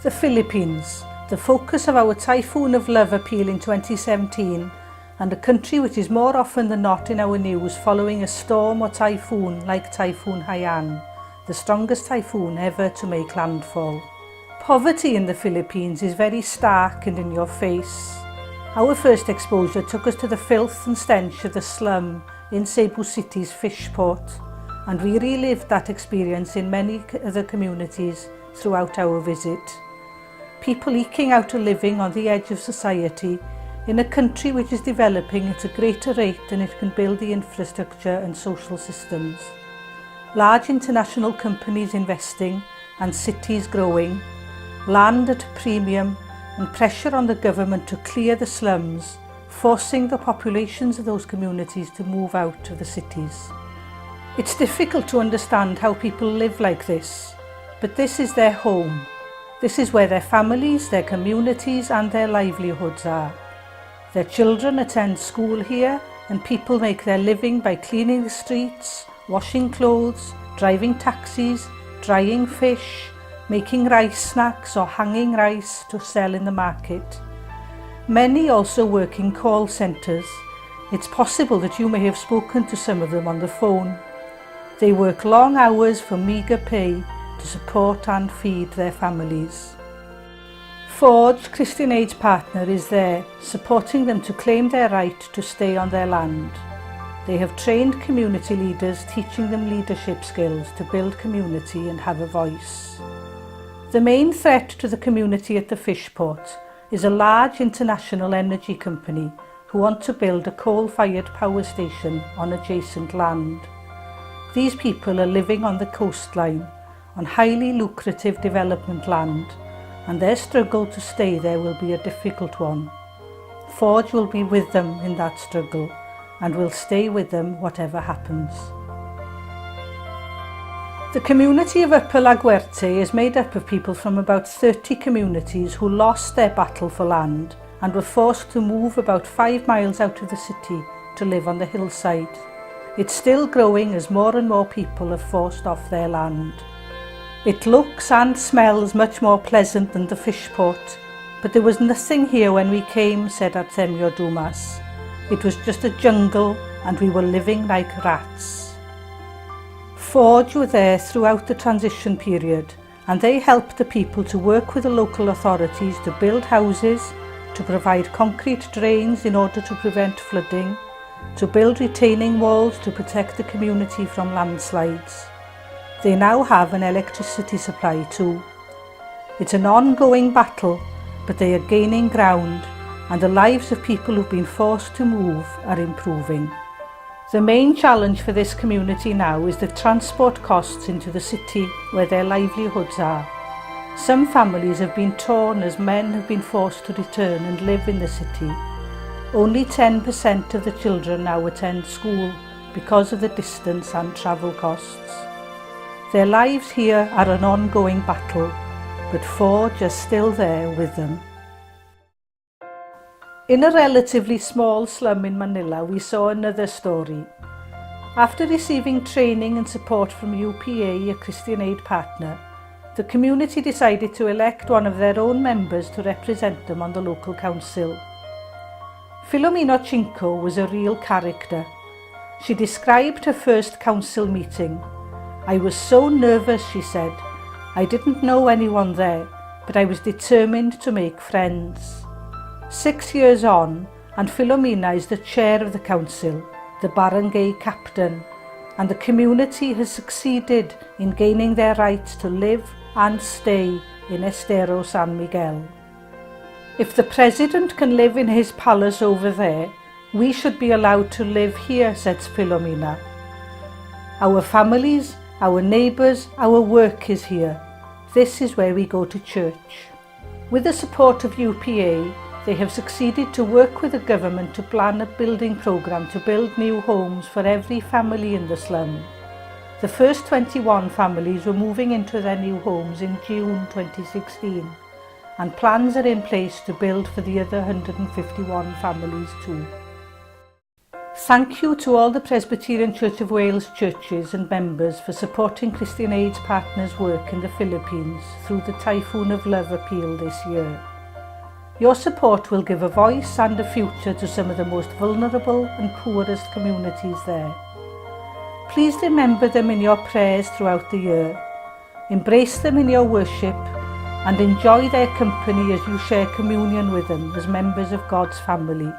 The Philippines, the focus of our Typhoon of Love appeal in 2017, and a country which is more often than not in our news following a storm or typhoon like Typhoon Haiyan, the strongest typhoon ever to make landfall. Poverty in the Philippines is very stark and in your face. Our first exposure took us to the filth and stench of the slum in Cebu City's fish port, and we relived that experience in many other communities throughout our visit. People eking out a living on the edge of society in a country which is developing at a greater rate than it can build the infrastructure and social systems. Large international companies investing and cities growing, land at a premium and pressure on the government to clear the slums, forcing the populations of those communities to move out of the cities. It's difficult to understand how people live like this, but this is their home. This is where their families, their communities and their livelihoods are. Their children attend school here and people make their living by cleaning the streets, washing clothes, driving taxis, drying fish, making rice snacks or hanging rice to sell in the market. Many also work in call centres. It's possible that you may have spoken to some of them on the phone. They work long hours for meagre pay to support and feed their families. Forge, Christian Aid's partner, is there, supporting them to claim their right to stay on their land. They have trained community leaders, teaching them leadership skills to build community and have a voice. The main threat to the community at the fish port is a large international energy company who want to build a coal-fired power station on adjacent land. These people are living on the coastline, on highly lucrative development land, and their struggle to stay there will be a difficult one. Forge will be with them in that struggle and will stay with them whatever happens. The community of Upper La Huerte is made up of people from about 30 communities who lost their battle for land and were forced to move about 5 miles out of the city to live on the hillside. It's still growing as more and more people are forced off their land. It looks and smells much more pleasant than the fish port, but there was nothing here when we came, said Artemio Dumas. It was just a jungle and we were living like rats. Forge were there throughout the transition period, and they helped the people to work with the local authorities to build houses, to provide concrete drains in order to prevent flooding, to build retaining walls to protect the community from landslides. They now have an electricity supply too. It's an ongoing battle, but they are gaining ground, and the lives of people who've been forced to move are improving. The main challenge for this community now is the transport costs into the city where their livelihoods are. Some families have been torn as men have been forced to return and live in the city. Only 10% of the children now attend school because of the distance and travel costs. Their lives here are an ongoing battle, but Forge are still there with them. In a relatively small slum in Manila, we saw another story. After receiving training and support from UPA, a Christian Aid partner, the community decided to elect one of their own members to represent them on the local council. Filomena Chinko was a real character. She described her first council meeting. "I was so nervous," she said. "I didn't know anyone there, but I was determined to make friends." 6 years on, and Filomena is the chair of the council, the barangay captain, and the community has succeeded in gaining their rights to live and stay in Estero San Miguel. "If the president can live in his palace over there, we should be allowed to live here," said Filomena. "Our families, our neighbours, our work is here. This is where we go to church." With the support of UPA, they have succeeded to work with the government to plan a building programme to build new homes for every family in the slum. The first 21 families were moving into their new homes in June 2016, and plans are in place to build for the other 151 families too. Thank you to all the Presbyterian Church of Wales churches and members for supporting Christian Aid's partners' work in the Philippines through the Typhoon of Love appeal this year. Your support will give a voice and a future to some of the most vulnerable and poorest communities there. Please remember them in your prayers throughout the year. Embrace them in your worship and enjoy their company as you share communion with them as members of God's family.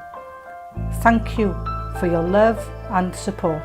Thank you for your love and support.